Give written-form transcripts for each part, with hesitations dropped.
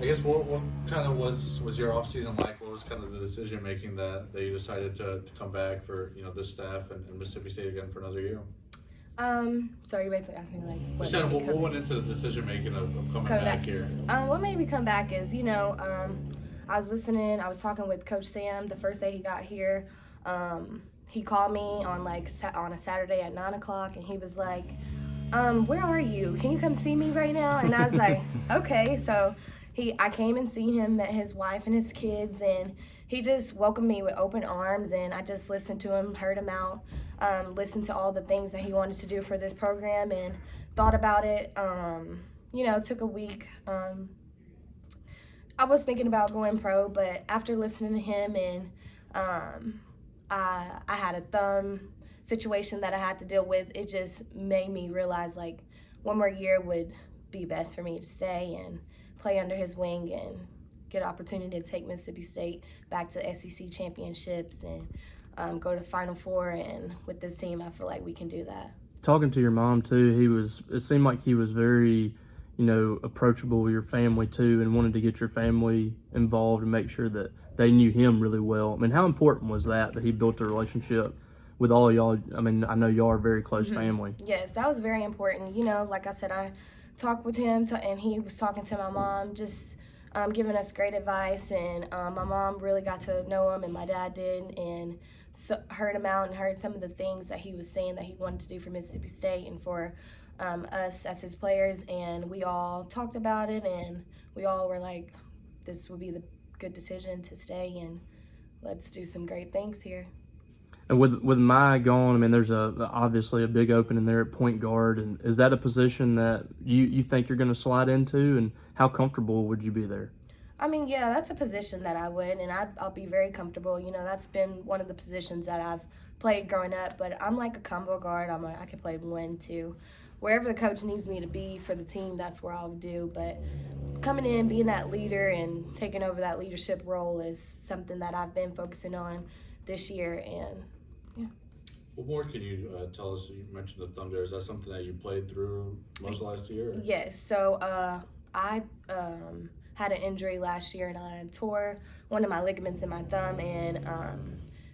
I guess what kind of was your off season like? What was kind of the decision making that you decided to come back for this staff and Mississippi State again for another year? So you're basically asking like what Just kind of made me what come went into the decision making of coming coming back back. here. What made me come back is I was listening. I was talking with Coach Sam the first day he got here. He called me on on a Saturday at 9 o'clock, and he was like, "Where are you? Can you come see me right now?" And I was like, "Okay." So I came and seen him, met his wife and his kids, and he just welcomed me with open arms. And I just listened to him, heard him out, listened to all the things that he wanted to do for this program, and thought about it. It took a week. I was thinking about going pro, but after listening to him and I had a thumb situation that I had to deal with, it just made me realize like one more year would be best for me to stay and play under his wing and get an opportunity to take Mississippi State back to SEC championships and go to Final Four. And with this team, I feel like we can do that. Talking to your mom too, it seemed like he was very, approachable with your family too, and wanted to get your family involved and make sure that they knew him really well. I mean, how important was that he built a relationship with all of y'all? I mean, I know y'all are a very close family. Yes, that was very important. Like I said, I talked with him and he was talking to my mom, just giving us great advice. And my mom really got to know him, and my dad did, and heard him out and heard some of the things that he was saying that he wanted to do for Mississippi State and for us as his players. And we all talked about it, and we all were like, this would be the good decision to stay, and let's do some great things here. And with Mai gone, I mean, there's obviously a big opening there at point guard. And is that a position that you think you're going to slide into? And how comfortable would you be there? I mean, yeah, that's a position that I would, and I'll be very comfortable. That's been one of the positions that I've played growing up. But I'm like a combo guard. I can play 1, 2. Wherever the coach needs me to be for the team, that's where I'll do. But coming in, being that leader and taking over that leadership role is something that I've been focusing on this year. And yeah. What more can you tell us? You mentioned the thumb there. Is that something that you played through most of last year? Yes. So I had an injury last year, and I tore one of my ligaments in my thumb, and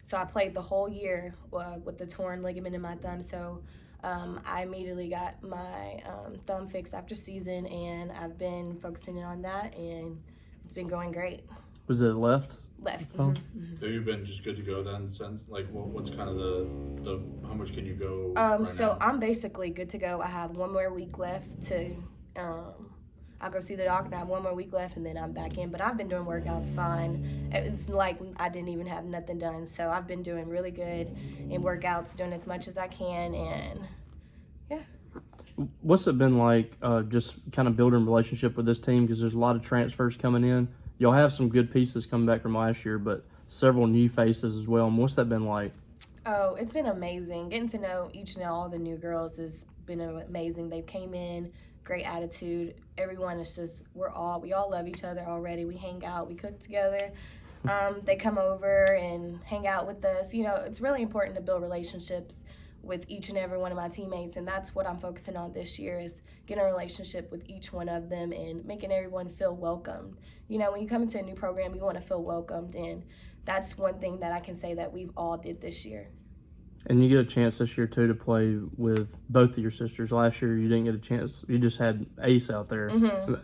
so I played the whole year with the torn ligament in my thumb. So I immediately got my thumb fixed after season, and I've been focusing on that, and it's been going great. Was it left? Left. Thumb? So you've been just good to go then since, like, what's kind of the how much can you go right So now? I'm basically good to go. I have 1 more week left to I'll go see the doctor. I have 1 more week left, and then I'm back in. But I've been doing workouts fine. It's like I didn't even have nothing done. So I've been doing really good in workouts, doing as much as I can, and yeah. What's it been like just kind of building a relationship with this team? Because there's a lot of transfers coming in. Y'all have some good pieces coming back from last year, but several new faces as well. And what's that been like? Oh, it's been amazing. Getting to know each and all the new girls has been amazing. They came in, great attitude. Everyone is just, we all love each other already. We hang out, we cook together. They come over and hang out with us. It's really important to build relationships with each and every one of my teammates, and that's what I'm focusing on this year, is getting a relationship with each one of them and making everyone feel welcomed. When you come into a new program, you want to feel welcomed, and that's one thing that I can say that we've all did this year. And you get a chance this year too to play with both of your sisters. Last year you didn't get a chance. You just had Ace out there.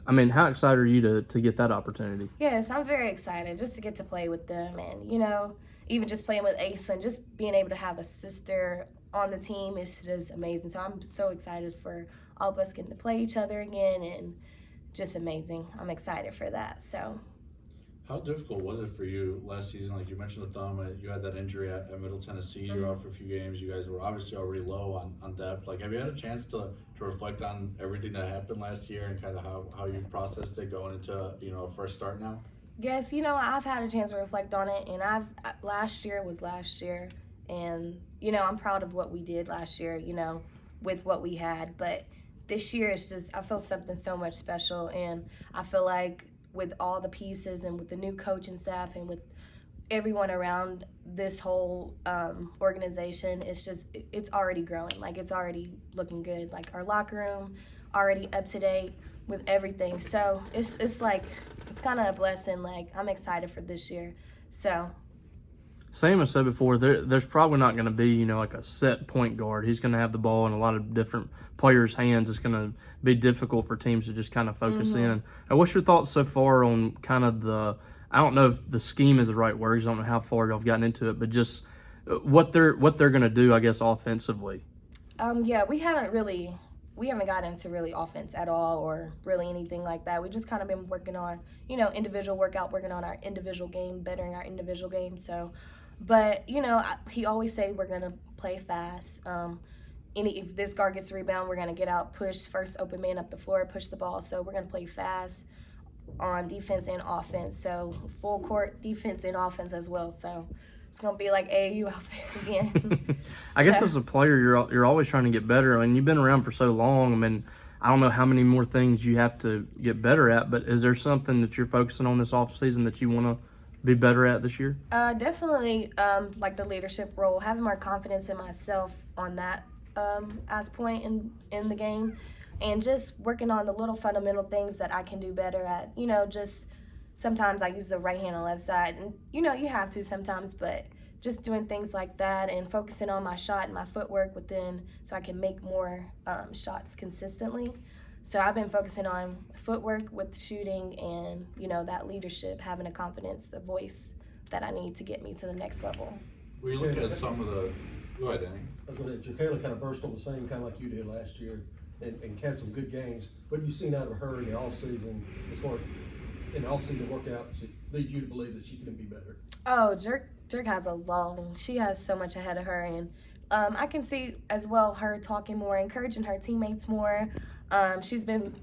I mean, how excited are you to get that opportunity? Yes, I'm very excited just to get to play with them, and even just playing with Ace and just being able to have a sister on the team is just amazing. So I'm so excited for all of us getting to play each other again, and just amazing. I'm excited for that. So How difficult was it for you last season? Like you mentioned the thumb, you had that injury at Middle Tennessee. You were out for a few games. You guys were obviously already low on depth. Like, have you had a chance to reflect on everything that happened last year and kind of how you've processed it going into a fresh start now? yes, I've had a chance to reflect on it, and last year was last year, and I'm proud of what we did last year, with what we had. But this year is just, I feel something so much special, and I feel like with all the pieces and with the new coaching staff and with everyone around this whole organization, it's already growing. Like, it's already looking good. Like, our locker room, already up to date with everything. So it's like, it's kind of a blessing. Like, I'm excited for this year. So. Same as said before, there's probably not going to be, like a set point guard. He's going to have the ball in a lot of different players' hands. It's going to be difficult for teams to just kind of focus in. And what's your thoughts so far on kind of I don't know if the scheme is the right word. I don't know how far y'all have gotten into it, but just what they're going to do, I guess, offensively. Yeah, we haven't gotten into really offense at all or really anything like that. We just kind of been working on, individual workout, working on our individual game, bettering our individual game. So, but, he always say we're going to play fast. If this guard gets a rebound, we're going to get out, push first open man up the floor, push the ball. So we're going to play fast on defense and offense. So full court defense and offense as well. So it's going to be like AAU out there again. I guess as a player, you're always trying to get better. I mean, you've been around for so long. I mean, I don't know how many more things you have to get better at, but is there something that you're focusing on this offseason that you want to be better at this year? Definitely like the leadership role, having more confidence in myself on that as point in the game, and just working on the little fundamental things that I can do better at. Just sometimes I use the right hand and left side, and you have to sometimes, but just doing things like that and focusing on my shot and my footwork within, so I can make more shots consistently. So I've been focusing on footwork with shooting and, that leadership, having the confidence, the voice that I need to get me to the next level. When you look at some of the – go ahead, Danny. I was going to say, Jacayla kind of burst on the same kind of like you did last year and had some good games. What have you seen out of her in the offseason as far as in the offseason workouts that lead you to believe that she can be better? Oh, Jerk has she has so much ahead of her, and I can see as well her talking more, encouraging her teammates more. She's been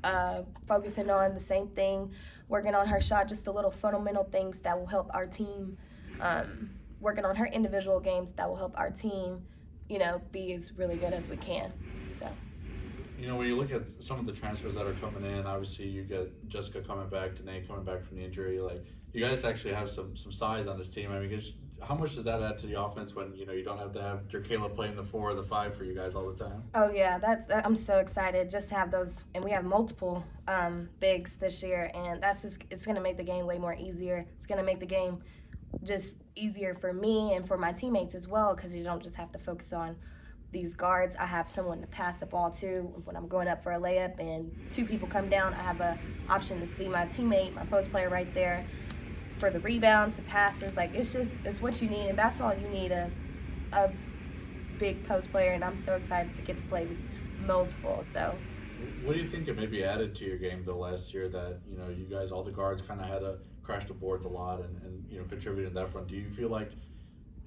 focusing on the same thing, working on her shot, just the little fundamental things that will help our team, working on her individual games that will help our team, be as really good as we can. So. When you look at some of the transfers that are coming in, obviously you get Jessica coming back, Danae coming back from the injury. Like, you guys actually have some size on this team. I mean, how much does that add to the offense when you don't have to have Jacayla playing the 4 or the 5 for you guys all the time? Oh yeah, I'm so excited just to have those, and we have multiple bigs this year, and it's gonna make the game way more easier. It's gonna make the game just easier for me and for my teammates as well, because you don't just have to focus on these guards. I have someone to pass the ball to when I'm going up for a layup and 2 people come down. I have an option to see my teammate, my post player right there for the rebounds, the passes. Like, it's what you need. In basketball, you need a big post player, and I'm so excited to get to play with multiple. So what do you think it maybe added to your game though last year that you guys, all the guards, kind of had to crash the boards a lot and contribute in that front? Do you feel like,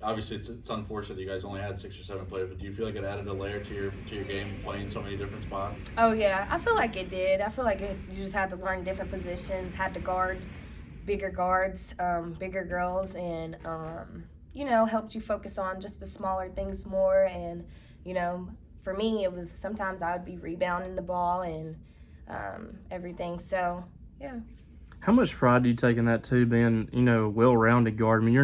obviously it's unfortunate that you guys only had 6 or 7 players, but do you feel like it added a layer to your game, playing so many different spots? Oh yeah, I feel like it did. I feel like you just had to learn different positions, had to guard bigger guards, bigger girls, and helped you focus on just the smaller things more. And for me, it was sometimes I would be rebounding the ball and everything. So yeah. How much pride do you take in that too, being a well-rounded guard? I mean,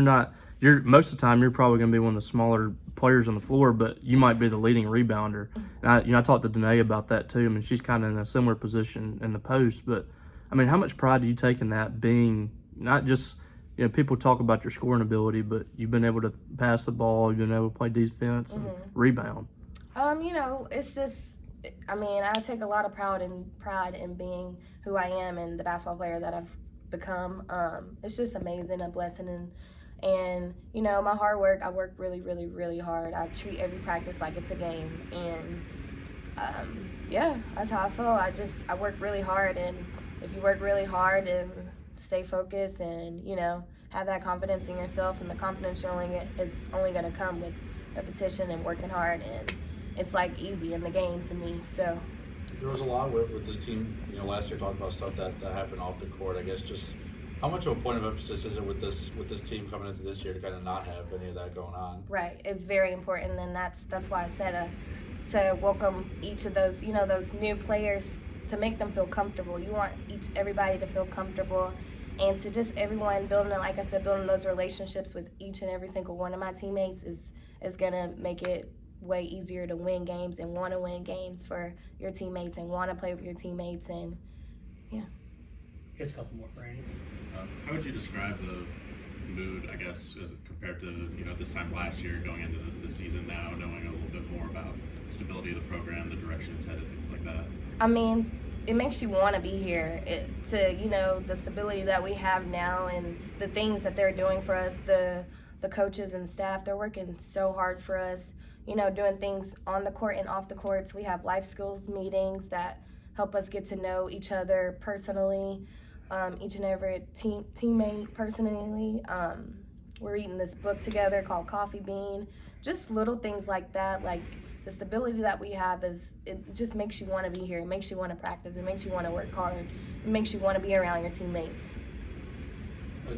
most of the time you're probably going to be one of the smaller players on the floor, but you might be the leading rebounder. And I talked to Danae about that too. I mean, she's kind of in a similar position in the post, but I mean, how much pride do you take in that, being not just, people talk about your scoring ability, but you've been able to pass the ball, you've been able to play defense and rebound? It's just, I take a lot of pride in being who I am and the basketball player that I've become. It's just amazing, a blessing, and my hard work. I work really, really, really hard. I treat every practice like it's a game, and that's how I feel. I work really hard, and if you work really hard and stay focused and have that confidence in yourself, and the confidence is only going to come with repetition and working hard, and it's like easy in the game to me. So there was a lot with this team. Last year talking about stuff that happened off the court. I guess just how much of a point of emphasis is it with this team coming into this year to kind of not have any of that going on? Right, it's very important, and that's why I said to welcome each of those those new players, to make them feel comfortable. You want everybody to feel comfortable, and to just everyone building those relationships with each and every single one of my teammates is gonna make it way easier to win games and want to win games for your teammates and want to play with your teammates. And Just a couple more, Brandon. How would you describe the mood, I guess, as compared to this time last year, going into the season now, knowing a little bit more about stability of the program, the direction it's headed, things like that? I mean, it makes you want to be here. The stability that we have now and the things that they're doing for us, the coaches and staff, they're working so hard for us, doing things on the court and off the courts. We have life skills meetings that help us get to know each other personally, each and every teammate personally. We're reading this book together called Coffee Bean. Just little things like that, like the stability that we have it just makes you want to be here. It makes you want to practice. It makes you want to work hard. It makes you want to be around your teammates.